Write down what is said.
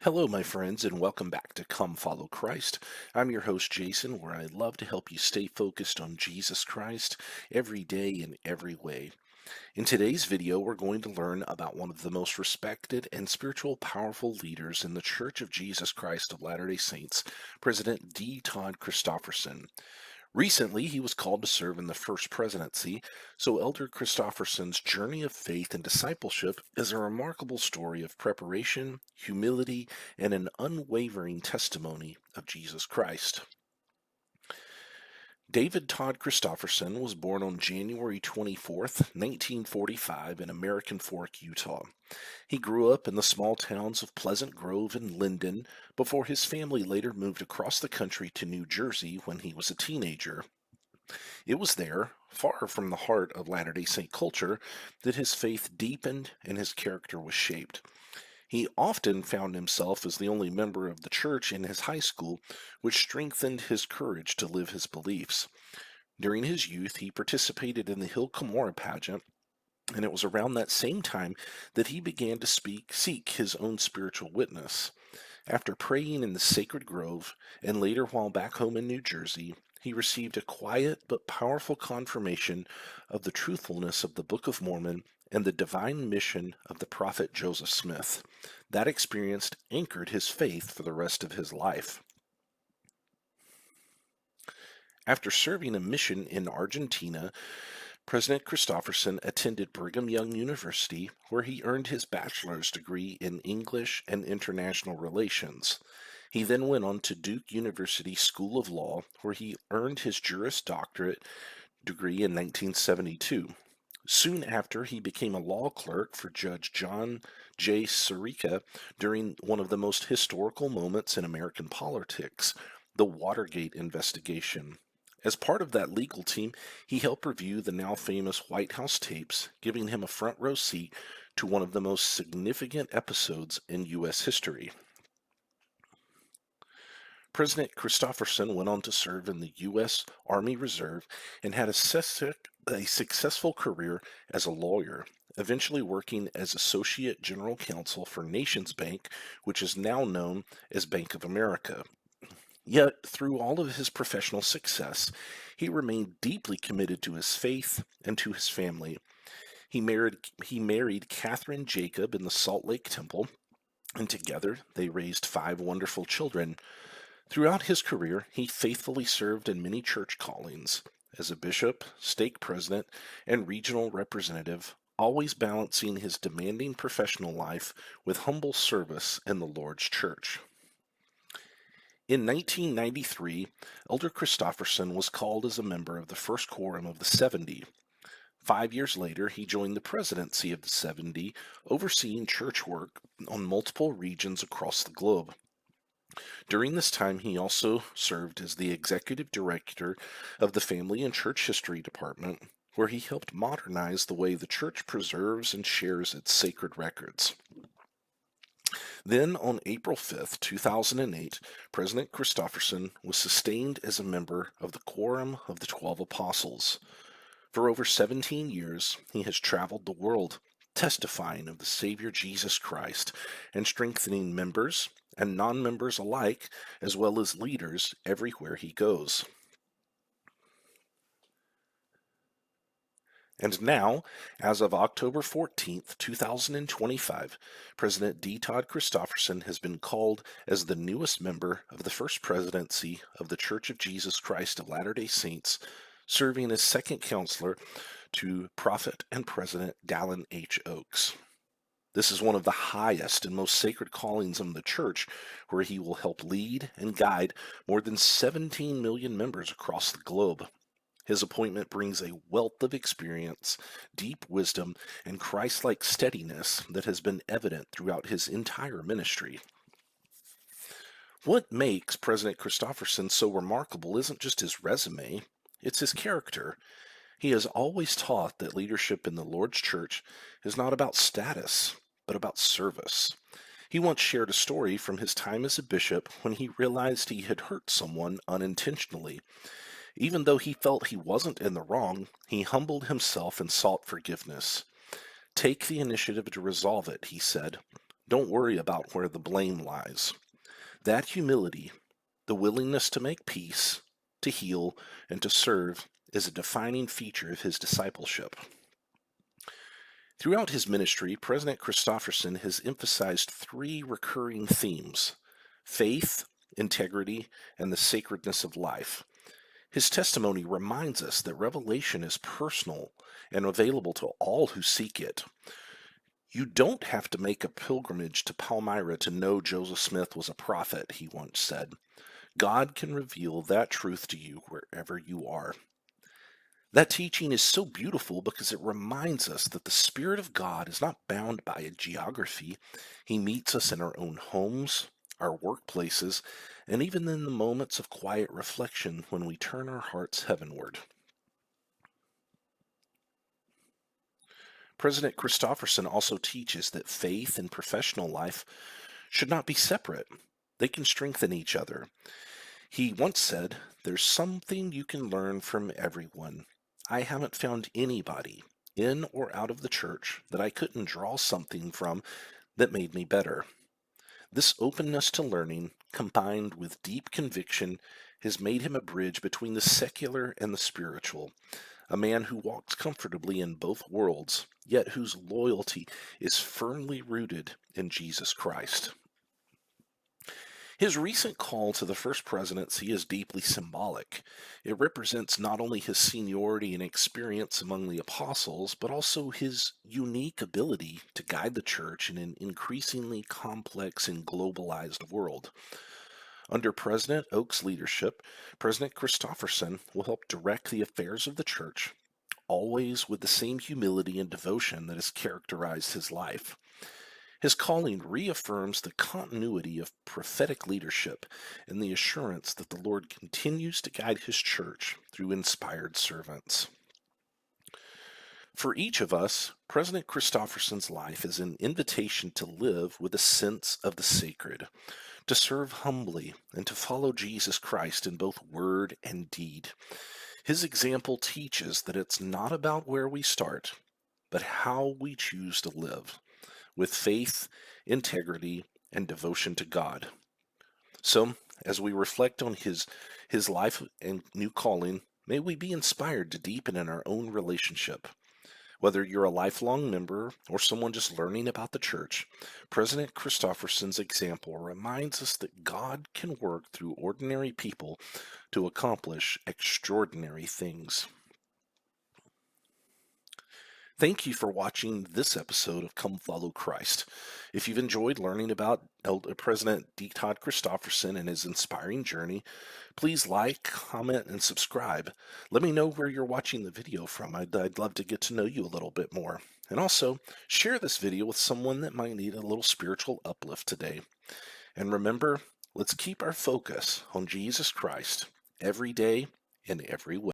Hello, my friends, and welcome back to Come Follow Christ. I'm your host, Jason, where I love to help you stay focused on Jesus Christ every day in every way. In today's video, we're going to learn about one of the most respected and spiritual powerful leaders in the Church of Jesus Christ of Latter-day Saints, President D. Todd Christofferson. Recently, he was called to serve in the First Presidency, so Elder Christofferson's journey of faith and discipleship is a remarkable story of preparation, humility, and an unwavering testimony of Jesus Christ. David Todd Christofferson was born on January 24th, 1945 in American Fork, Utah. He grew up in the small towns of Pleasant Grove and Linden before his family later moved across the country to New Jersey when he was a teenager. It was there, far from the heart of Latter-day Saint culture, that his faith deepened and his character was shaped. He often found himself as the only member of the church in his high school, which strengthened his courage to live his beliefs. During his youth, he participated in the Hill Cumorah pageant, and it was around that same time that he began to seek his own spiritual witness. After praying in the sacred grove, and later while back home in New Jersey, he received a quiet but powerful confirmation of the truthfulness of the Book of Mormon and the divine mission of the prophet Joseph Smith. That experience anchored his faith for the rest of his life. After serving a mission in Argentina, President Christofferson attended Brigham Young University, where he earned his bachelor's degree in English and International Relations. He then went on to Duke University School of Law, where he earned his Juris Doctorate degree in 1972. Soon after, he became a law clerk for Judge John J. Sirica during one of the most historical moments in American politics, the Watergate investigation. As part of that legal team, he helped review the now famous White House tapes, giving him a front row seat to one of the most significant episodes in U.S. history. President Christofferson went on to serve in the U.S. Army Reserve and had a successful career as a lawyer, eventually working as Associate General Counsel for Nations Bank, which is now known as Bank of America. Yet, through all of his professional success, he remained deeply committed to his faith and to his family. He married Catherine Jacob in the Salt Lake Temple, and together they raised 5 wonderful children. Throughout his career, he faithfully served in many church callings as a bishop, stake president, and regional representative, always balancing his demanding professional life with humble service in the Lord's church. In 1993, Elder Christofferson was called as a member of the First Quorum of the 70. 5 years later, he joined the presidency of the 70, overseeing church work on multiple regions across the globe. During this time, he also served as the executive director of the Family and Church History Department, where he helped modernize the way the church preserves and shares its sacred records. Then, on April 5, 2008, President Christofferson was sustained as a member of the Quorum of the 12 Apostles. For over 17 years, he has traveled the world, testifying of the Savior Jesus Christ and strengthening members and non-members alike, as well as leaders everywhere he goes. And now, as of October 14th, 2025, President D. Todd Christofferson has been called as the newest member of the First Presidency of the Church of Jesus Christ of Latter-day Saints, serving as second counselor to Prophet and President Dallin H. Oaks. This is one of the highest and most sacred callings in the church, where he will help lead and guide more than 17 million members across the globe. His appointment brings a wealth of experience, deep wisdom, and Christ-like steadiness that has been evident throughout his entire ministry. What makes President Christofferson so remarkable isn't just his resume, it's his character. He has always taught that leadership in the Lord's church is not about status, but about service. He once shared a story from his time as a bishop when he realized he had hurt someone unintentionally. Even though he felt he wasn't in the wrong, he humbled himself and sought forgiveness. "Take the initiative to resolve it," he said. Don't worry about where the blame lies. That humility, the willingness to make peace, to heal, and to serve, is a defining feature of his discipleship. Throughout his ministry, President Christofferson has emphasized three recurring themes: faith, integrity, and the sacredness of life. His testimony reminds us that revelation is personal and available to all who seek it. You don't have to make a pilgrimage to Palmyra to know Joseph Smith was a prophet, he once said. God can reveal that truth to you wherever you are. That teaching is so beautiful because it reminds us that the Spirit of God is not bound by a geography. He meets us in our own homes, our workplaces, and even in the moments of quiet reflection when we turn our hearts heavenward. President Christofferson also teaches that faith and professional life should not be separate. They can strengthen each other. He once said, "There's something you can learn from everyone. I haven't found anybody, in or out of the church, that I couldn't draw something from that made me better." This openness to learning, combined with deep conviction, has made him a bridge between the secular and the spiritual, a man who walks comfortably in both worlds, yet whose loyalty is firmly rooted in Jesus Christ. His recent call to the First Presidency is deeply symbolic. It represents not only his seniority and experience among the apostles, but also his unique ability to guide the church in an increasingly complex and globalized world. Under President Oak's leadership, President Christofferson will help direct the affairs of the church, always with the same humility and devotion that has characterized his life. His calling reaffirms the continuity of prophetic leadership and the assurance that the Lord continues to guide his church through inspired servants. For each of us, President Christofferson's life is an invitation to live with a sense of the sacred, to serve humbly, and to follow Jesus Christ in both word and deed. His example teaches that it's not about where we start, but how we choose to live, with faith, integrity, and devotion to God. So, as we reflect on his life and new calling, may we be inspired to deepen in our own relationship. Whether you're a lifelong member or someone just learning about the church, President Christofferson's example reminds us that God can work through ordinary people to accomplish extraordinary things. Thank you for watching this episode of Come Follow Christ. If you've enjoyed learning about President D. Todd Christofferson and his inspiring journey, please like, comment, and subscribe. Let me know where you're watching the video from. I'd love to get to know you a little bit more. And also, share this video with someone that might need a little spiritual uplift today. And remember, let's keep our focus on Jesus Christ every day in every way.